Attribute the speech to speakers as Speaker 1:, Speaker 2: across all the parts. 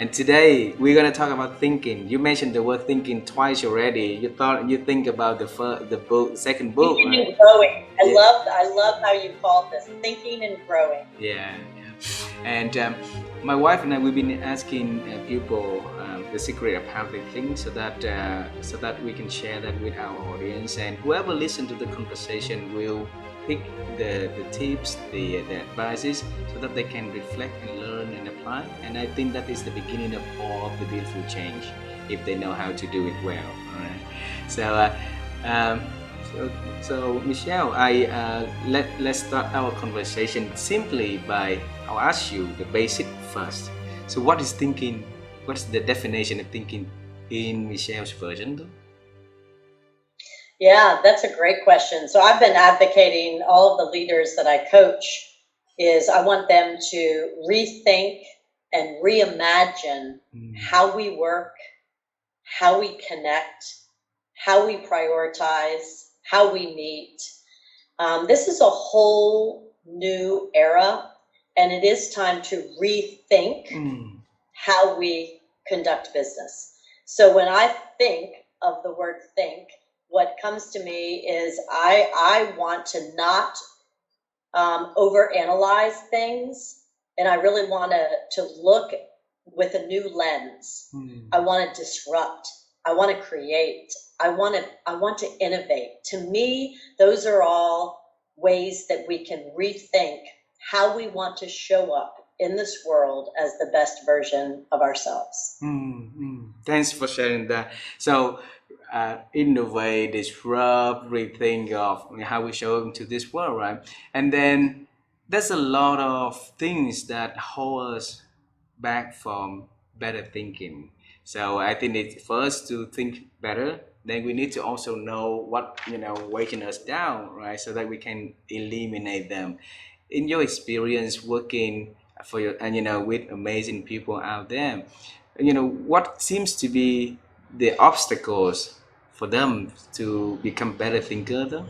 Speaker 1: And today we're gonna talk about thinking. You mentioned the word thinking twice already. You think about the book, second book,
Speaker 2: Thinking
Speaker 1: right?
Speaker 2: and growing.
Speaker 1: Yeah,
Speaker 2: I love how you called this thinking and growing.
Speaker 1: yeah, yeah. And my wife and I, we've been asking people the secret of how they think, so that we can share that with our audience, and whoever listen to the conversation will pick the tips, the advices, so that they can reflect and learn and apply. And I think that is the beginning of all of the beautiful change if they know how to do it well. All right. So. Um, so, so Michelle, let's start our conversation simply by I'll ask you the basic first. So, what is thinking? What's the definition of thinking in Michelle's version, though?
Speaker 2: Yeah, that's a great question. So I've been advocating all of the leaders that I coach is I want them to rethink and reimagine
Speaker 1: Mm,
Speaker 2: how we work, how we connect, how we prioritize, how we meet. This is a whole new era, and it is time to rethink
Speaker 1: mm,
Speaker 2: how we conduct business. So when I think of the word think, what comes to me is I want to not overanalyze things, and I really want to look with a new lens.
Speaker 1: mm.
Speaker 2: I want to disrupt. I want to create. I want to innovate. To me, those are all ways that we can rethink how we want to show up in this world as the best version of ourselves.
Speaker 1: Thanks for sharing that. So, innovate, disrupt, rethink of how we show up into this world, right? And then there's a lot of things that hold us back from better thinking. So I think it's for us to think better, then we need to also know what weighing us down, right? So that we can eliminate them. In your experience working for your and with amazing people out there, what seems to be the obstacles for them to become better thinker though?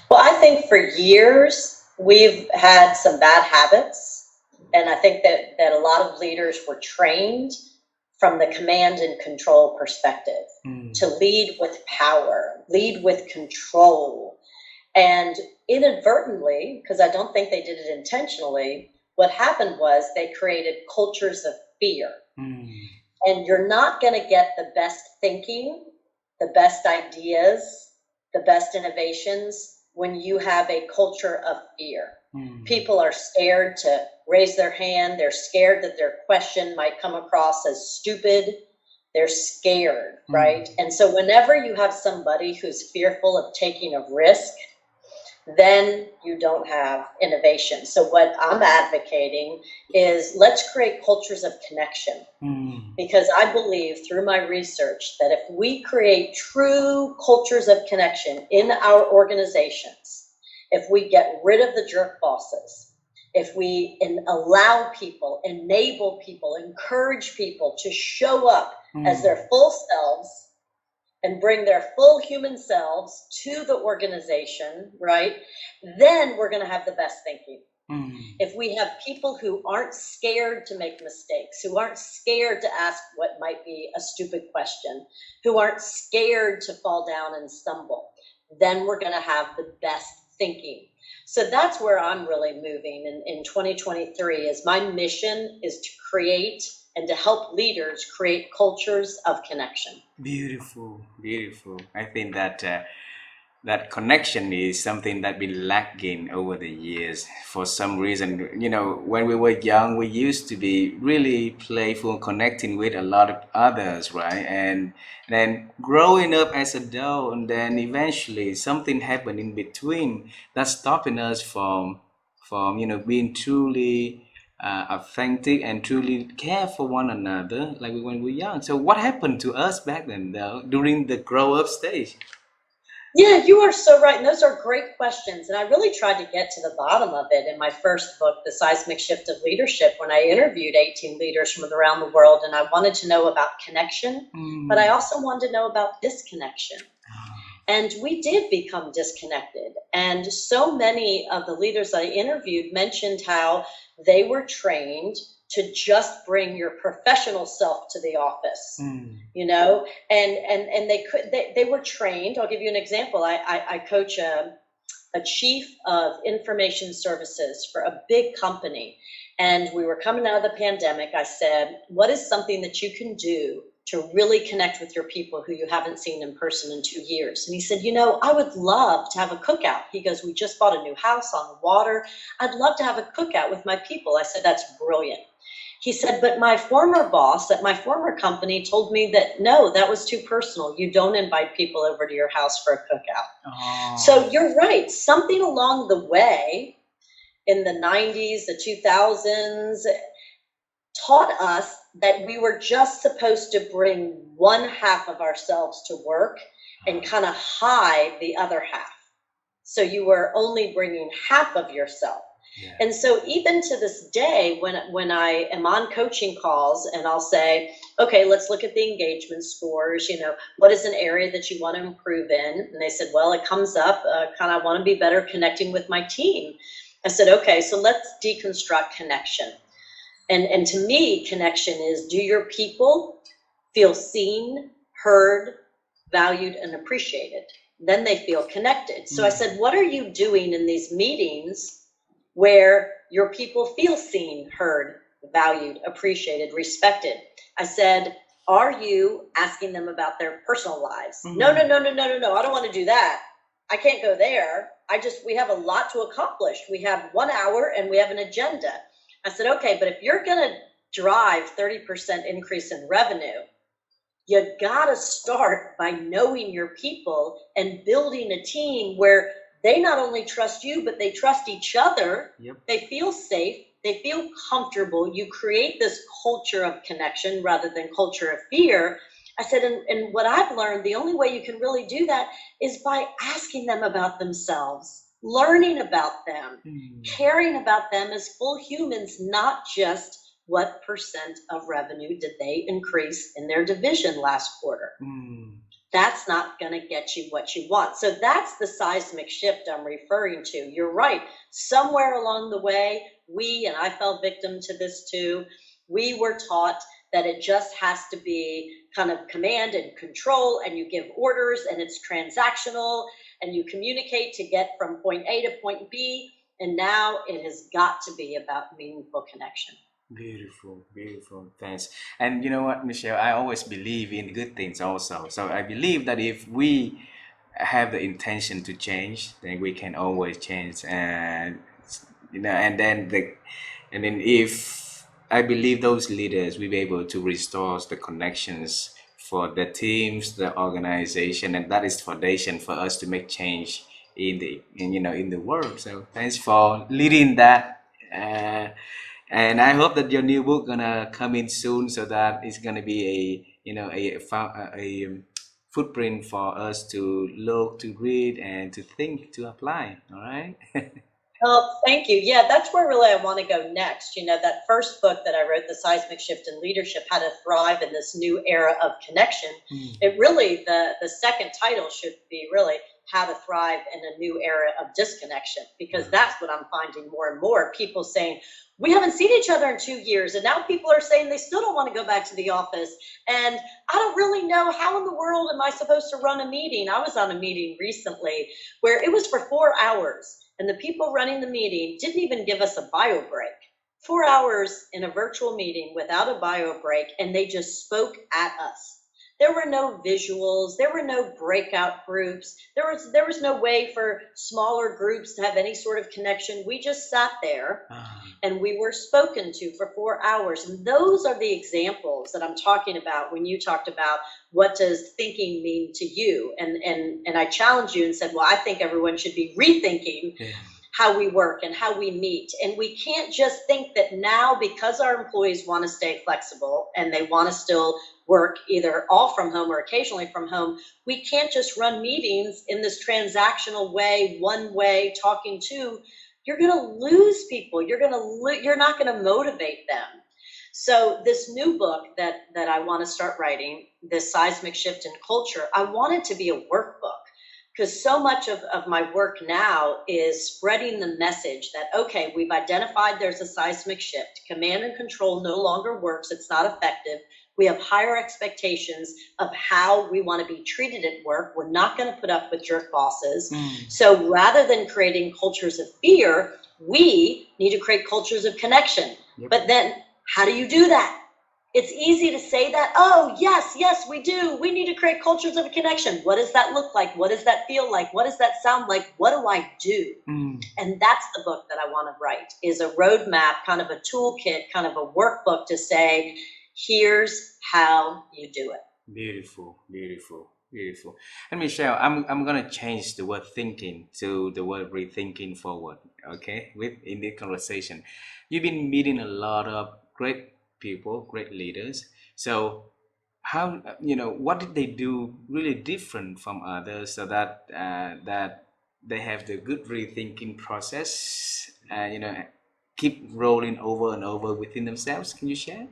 Speaker 2: Well, I think for years we've had some bad habits, and I think that a lot of leaders were trained from the command and control perspective
Speaker 1: Mm,
Speaker 2: to lead with power, lead with control. And inadvertently, because I don't think they did it intentionally, what happened was they created cultures of fear.
Speaker 1: mm,
Speaker 2: And you're not going to get the best thinking, the best ideas, the best innovations when you have a culture of fear.
Speaker 1: mm,
Speaker 2: People are scared to raise their hand. They're scared that their question might come across as stupid. They're scared,
Speaker 1: mm,
Speaker 2: right? And so whenever you have somebody who's fearful of taking a risk, then you don't have innovation. So what I'm advocating is let's create cultures of connection,
Speaker 1: mm,
Speaker 2: because I believe through my research that if we create true cultures of connection in our organizations, if we get rid of the jerk bosses, if we allow people, enable people, encourage people to show up as
Speaker 1: mm,
Speaker 2: their full selves and bring their full human selves to the organization, right? Then we're going to have the best thinking.
Speaker 1: mm.
Speaker 2: If we have people who aren't scared to make mistakes, who aren't scared to ask what might be a stupid question, who aren't scared to fall down and stumble, then we're going to have the best thinking. So that's where I'm really moving in 2023 is my mission is to create and to help leaders create cultures of connection.
Speaker 1: Beautiful, beautiful. I think that that connection is something that been lacking over the years for some reason. When we were young, we used to be really playful, connecting with a lot of others, right? And then growing up as adult, and then eventually something happened in between that's stopping us from being truly authentic and truly care for one another like when we were young. So what happened to us back then though during the grow up stage?
Speaker 2: Yeah, you are so right. And those are great questions. And I really tried to get to the bottom of it in my first book, The Seismic Shift of Leadership, when I interviewed 18 leaders from around the world. And I wanted to know about connection, but I
Speaker 1: Mm.
Speaker 2: also wanted to know about disconnection. And we did become disconnected. And so many of the leaders I interviewed mentioned how they were trained to just bring your professional self to the office,
Speaker 1: Mm.
Speaker 2: and they were trained. I'll give you an example. I coach a chief of information services for a big company. And we were coming out of the pandemic. I said, what is something that you can do to really connect with your people who you haven't seen in person in 2 years? And he said, I would love to have a cookout. He goes, we just bought a new house on the water. I'd love to have a cookout with my people. I said, that's brilliant. He said, but my former boss at my former company told me that no, that was too personal. You don't invite people over to your house for a cookout.
Speaker 1: Oh.
Speaker 2: So you're right. Something along the way in the 90s, the 2000s, taught us that we were just supposed to bring one half of ourselves to work and kind of hide the other half. So you were only bringing half of yourself.
Speaker 1: Yeah.
Speaker 2: And so even to this day, when I am on coaching calls and I'll say, okay, let's look at the engagement scores, what is an area that you want to improve in? And they said, well, it comes up, kind of want to be better connecting with my team. I said, okay, so let's deconstruct connection. And to me, connection is, do your people feel seen, heard, valued, and appreciated? Then they feel connected. So I said, what are you doing in these meetings where your people feel seen, heard, valued, appreciated, respected? I said, are you asking them about their personal lives? No. I don't want to do that. I can't go there. We have a lot to accomplish. We have 1 hour and we have an agenda. I said, okay, but if you're going to drive 30% increase in revenue, you got to start by knowing your people and building a team where they not only trust you, but they trust each other.
Speaker 1: Yep.
Speaker 2: They feel safe. They feel comfortable. You create this culture of connection rather than culture of fear. I said, and what I've learned, the only way you can really do that is by asking them about themselves, learning about them, caring about them as full humans, not just what percent of revenue did they increase in their division last quarter. That's not going to get you what you want. So that's the seismic shift I'm referring to. You're right. Somewhere along the way, and I fell victim to this too, we were taught that it just has to be kind of command and control, and you give orders, and it's transactional, and you communicate to get from point A to point B. And now it has got to be about meaningful connection.
Speaker 1: Beautiful. Thanks. And you know what, Michelle, I always believe in good things also. So I believe that if we have the intention to change, then we can always change. And and then if I believe those leaders will be able to restore the connections for the teams, the organization, and that is foundation for us to make change in the world. So thanks for leading that. And I hope that your new book gonna come in soon, so that it's gonna be a footprint for us to look, to read, and to think, to apply. All right.
Speaker 2: Oh, thank you. Yeah, that's where really I want to go next. That first book that I wrote, The Seismic Shift in Leadership, How to Thrive in This New Era of Connection. It really, the second title should be really How to Thrive in a New Era of Disconnection, because that's what I'm finding more and more. People saying, we haven't seen each other in 2 years, and now people are saying they still don't want to go back to the office, and I don't really know how in the world am I supposed to run a meeting. I was on a meeting recently where it was for 4 hours, and the people running the meeting didn't even give us a bio break. 4 hours in a virtual meeting without a bio break, and they just spoke at us. There were no visuals. There were no breakout groups. There was no way for smaller groups to have any sort of connection. We just sat there and we were spoken to for 4 hours. And those are the examples that I'm talking about when you talked about what does thinking mean to you. And I challenged you and said, well, I think everyone should be rethinking how we work and how we meet. And we can't just think that now, because our employees want to stay flexible and they want to still work either all from home or occasionally from home, we can't just run meetings in this transactional way, one way, talking to. You're going to lose people. You're not going to motivate them. So this new book that I want to start writing, this Seismic Shift in Culture, I want it to be a workbook Because so much of my work now is spreading the message that, okay, we've identified there's a seismic shift. Command and control no longer works. It's not effective. We have higher expectations of how we want to be treated at work. We're not going to put up with jerk bosses. So rather than creating cultures of fear, we need to create cultures of connection.
Speaker 1: Yep.
Speaker 2: But then how do you do that? It's easy to say that, oh, yes, we do. We need to create cultures of connection. What does that look like? What does that feel like? What does that sound like? What do I do? And that's the book that I want to write, is a roadmap, kind of a toolkit, kind of a workbook to say, here's how you do it.
Speaker 1: Beautiful, beautiful, beautiful. And Michelle, I'm gonna change the word thinking to the word rethinking forward. Okay, in this conversation, you've been meeting a lot of great people, great leaders. So how, what did they do really different from others so that that they have the good rethinking process? Keep rolling over and over within themselves. Can you share?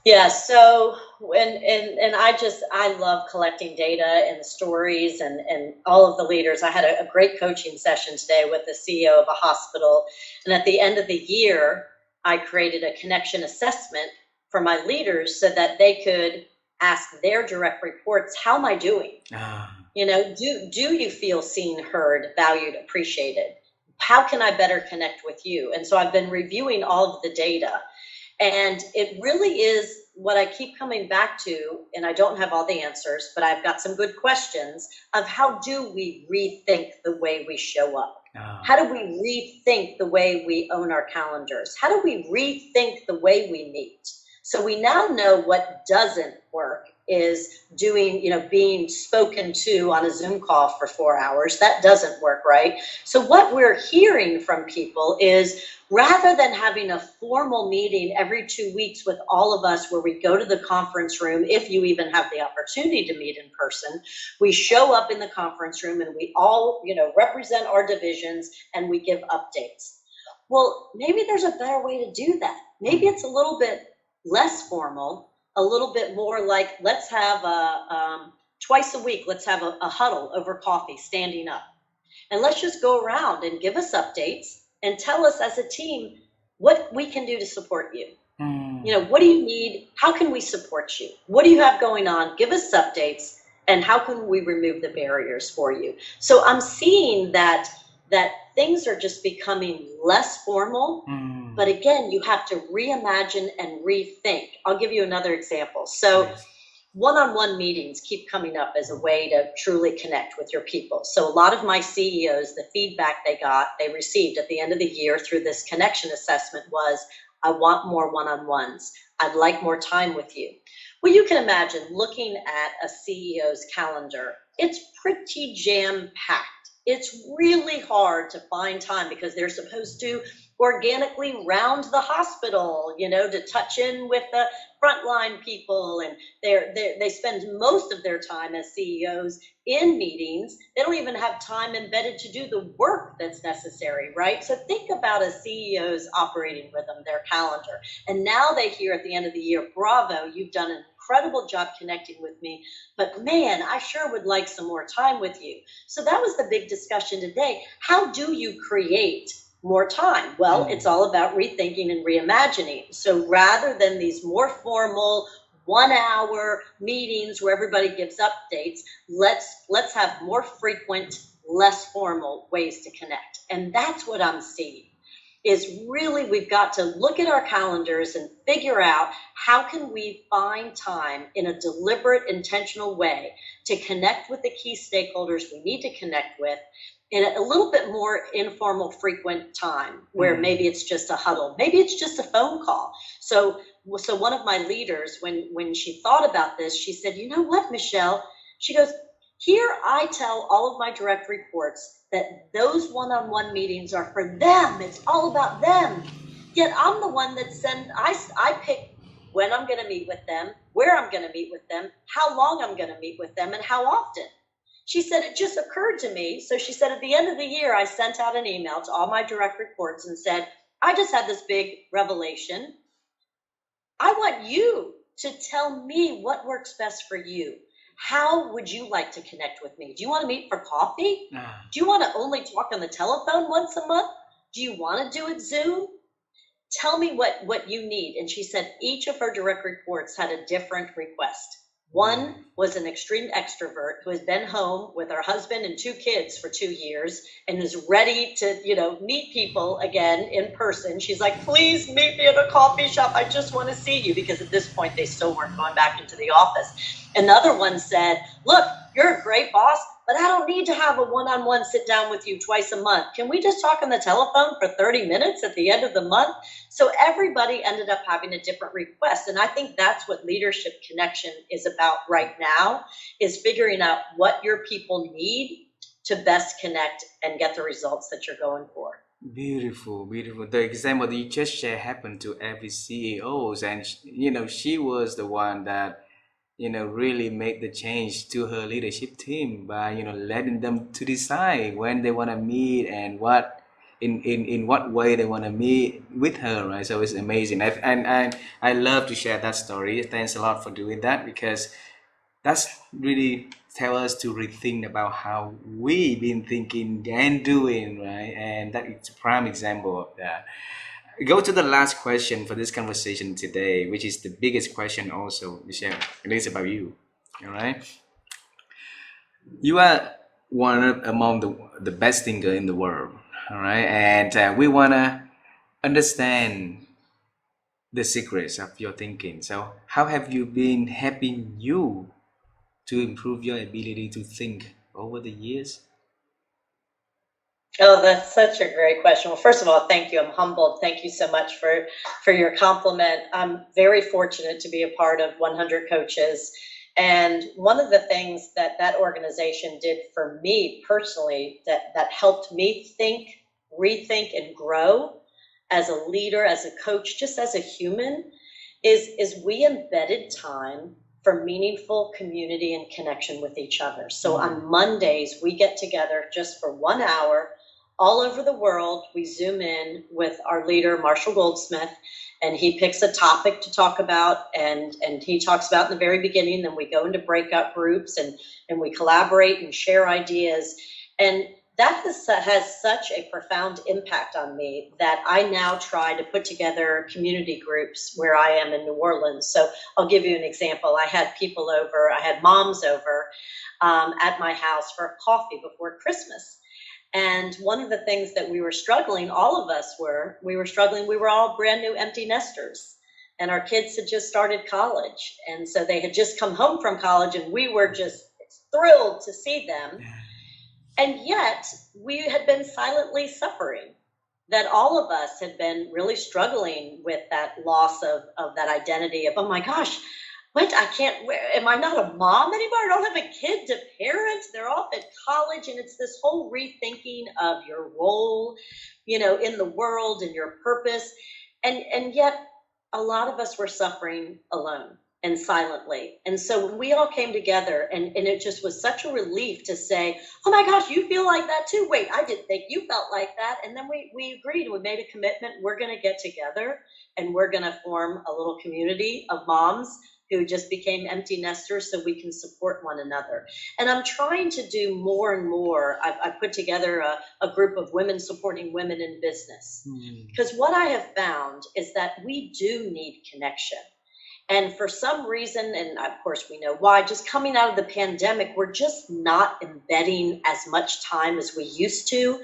Speaker 2: Yeah, so and I love collecting data and stories and all of the leaders. I had a great coaching session today with the CEO of a hospital, and at the end of the year, I created a connection assessment for my leaders so that they could ask their direct reports, how am I doing? Do you feel seen, heard, valued, appreciated? How can I better connect with you? And so I've been reviewing all of the data. And it really is what I keep coming back to, and I don't have all the answers, but I've got some good questions of how do we rethink the way we show up? How do we rethink the way we own our calendars? How do we rethink the way we meet? So we now know what doesn't work is doing, being spoken to on a Zoom call for 4 hours. That doesn't work, right? So what we're hearing from people is, rather than having a formal meeting every 2 weeks with all of us where we go to the conference room, if you even have the opportunity to meet in person, we show up in the conference room and we all, represent our divisions and we give updates. Well, maybe there's a better way to do that. Maybe it's a little bit less formal, a little bit more like, let's have twice a week, let's have a huddle over coffee, standing up. And let's just go around and give us updates and tell us as a team what we can do to support you. What do you need? How can we support you? What do you have going on? Give us updates, and how can we remove the barriers for you? So I'm seeing that things are just becoming less formal, but again, you have to reimagine and rethink. I'll give you another example. So
Speaker 1: Yes.
Speaker 2: one-on-one meetings keep coming up as a way to truly connect with your people. So a lot of my CEOs, the feedback they received at the end of the year through this connection assessment was, I want more one-on-ones. I'd like more time with you. Well, you can imagine looking at a CEO's calendar. It's pretty jam-packed. It's really hard to find time because they're supposed to organically round the hospital, to touch in with the frontline people, and they spend most of their time as CEOs in meetings. They don't even have time embedded to do the work that's necessary, right? So think about a CEO's operating rhythm, their calendar, and now they hear at the end of the year, bravo, you've done an incredible job connecting with me, but man, I sure would like some more time with you. So that was the big discussion today. How do you create more time? Well, it's all about rethinking and reimagining. So rather than these more formal 1 hour meetings where everybody gives updates, let's have more frequent, less formal ways to connect. And that's what I'm seeing, is really we've got to look at our calendars and figure out how can we find time in a deliberate, intentional way to connect with the key stakeholders we need to connect with in a little bit more informal, frequent time, where maybe it's just a huddle, maybe it's just a phone call. So one of my leaders, when she thought about this, she said, you know what, Michelle? She goes, here I tell all of my direct reports that those one-on-one meetings are for them. It's all about them. Yet I'm the one that I pick when I'm going to meet with them, where I'm going to meet with them, how long I'm going to meet with them, and how often. She said, it just occurred to me. So she said, at the end of the year, I sent out an email to all my direct reports and said, I just had this big revelation. I want you to tell me what works best for you. How would you like to connect with me? Do you want to meet for coffee?
Speaker 1: Ah,
Speaker 2: Do you want to only talk on the telephone once a month? Do you want to do it Zoom? Tell me what you need. And she said each of her direct reports had a different request.
Speaker 1: mm,
Speaker 2: One was an extreme extrovert who has been home with her husband and 2 kids for 2 years and is ready to, meet people again in person. She's like, please meet me at a coffee shop. I just want to see you, because at this point they still weren't going back into the office. Another one said, look, you're a great boss, but I don't need to have a one-on-one sit down with you twice a month. Can we just talk on the telephone for 30 minutes at the end of the month? So everybody ended up having a different request. And I think that's what Leadership Connection is about right now, is figuring out what your people need to best connect and get the results that you're going for.
Speaker 1: beautiful, beautiful. The example that you just shared happened to every CEOs, and she was the one that really made the change to her leadership team by letting them to decide when they want to meet and what in what way they want to meet with her, right? So it's amazing. And I love to share that story. Thanks a lot for doing that, because that's really tell us to rethink about how we been thinking and doing, right? And that is a prime example of that. Go to the last question for this conversation today, which is the biggest question also, Michelle. It is about you. All right. You are one of among the best thinker in the world. All right. And we want to understand the secrets of your thinking. So how have you been helping you to improve your ability to think over the years?
Speaker 2: Oh, that's such a great question. Well, first of all, thank you. I'm humbled. Thank you so much for your compliment. I'm very fortunate to be a part of 100 Coaches. And one of the things that that organization did for me personally, that helped me think, rethink, and grow as a leader, as a coach, just as a human, is we embedded time for meaningful community and connection with each other. So
Speaker 1: Mm.
Speaker 2: on Mondays, we get together just for 1 hour all over the world. We Zoom in with our leader, Marshall Goldsmith, and he picks a topic to talk about, and he talks about in the very beginning. Then we go into breakout groups, and we collaborate and share ideas. And that has such a profound impact on me that I now try to put together community groups where I am in New Orleans. So I'll give you an example. I had people over, I had moms over at my house for coffee before Christmas. And one of the things that we were struggling, all of us we were struggling, we were all brand new empty nesters. And our kids had just started college. And so they had just come home from college, and we were just thrilled to see them. And yet we had been silently suffering, that all of us had been really struggling with that loss of that identity of, oh my gosh, what, I can't, am I not a mom anymore? I don't have a kid to parent. They're off at college. And it's this whole rethinking of your role, in the world and your purpose. And yet a lot of us were suffering alone and silently. And so when we all came together, and it just was such a relief to say, oh my gosh, you feel like that too? Wait, I didn't think you felt like that. And then we agreed, we made a commitment. We're going to get together and we're going to form a little community of moms who just became empty nesters, so we can support one another. And I'm trying to do more and more. I've put together a group of women supporting women in business.
Speaker 1: Mm.
Speaker 2: Because what I have found is that we do need connection. And for some reason, and of course we know why, just coming out of the pandemic, we're just not embedding as much time as we used to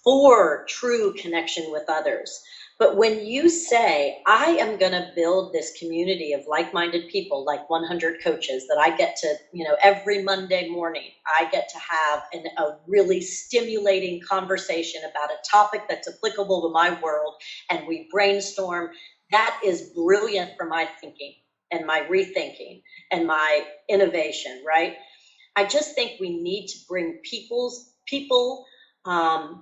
Speaker 2: for true connection with others. But when you say, I am going to build this community of like-minded people, like 100 Coaches, that I get to, every Monday morning, I get to have a really stimulating conversation about a topic that's applicable to my world, and we brainstorm, that is brilliant for my thinking and my rethinking and my innovation, right? I just think we need to bring people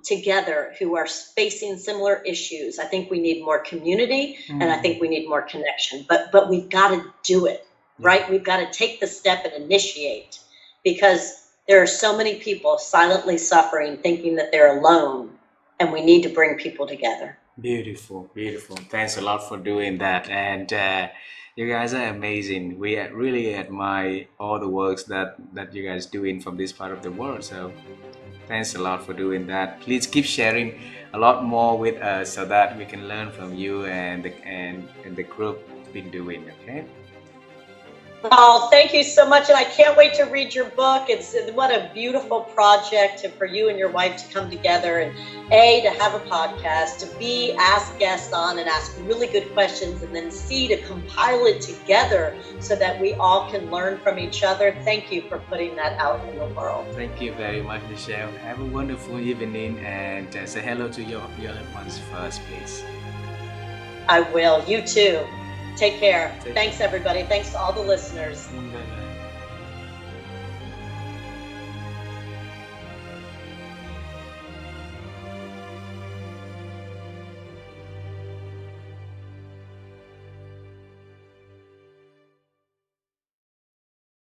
Speaker 2: together who are facing similar issues. I think we need more community, and I think we need more connection. But we've got to do it, right? We've got to take the step and initiate, because there are so many people silently suffering, thinking that they're alone, and we need to bring people together.
Speaker 1: Beautiful, beautiful. Thanks a lot for doing that. And you guys are amazing. We really admire all the works that you guys doing from this part of the world. So thanks a lot for doing that. Please keep sharing a lot more with us so that we can learn from you and the group been doing. Okay.
Speaker 2: Oh, thank you so much. And I can't wait to read your book. It's what a beautiful project for you and your wife to come together and A, to have a podcast, to B, ask guests on and ask really good questions, and then C, to compile it together so that we all can learn from each other. Thank you for putting that out in the world.
Speaker 1: Thank you very much, Michelle. Have a wonderful evening and say hello to your loved ones first, please.
Speaker 2: I will. You too. Take care.
Speaker 1: Take
Speaker 2: Thanks, everybody. Thanks to all the listeners.
Speaker 1: Bye-bye.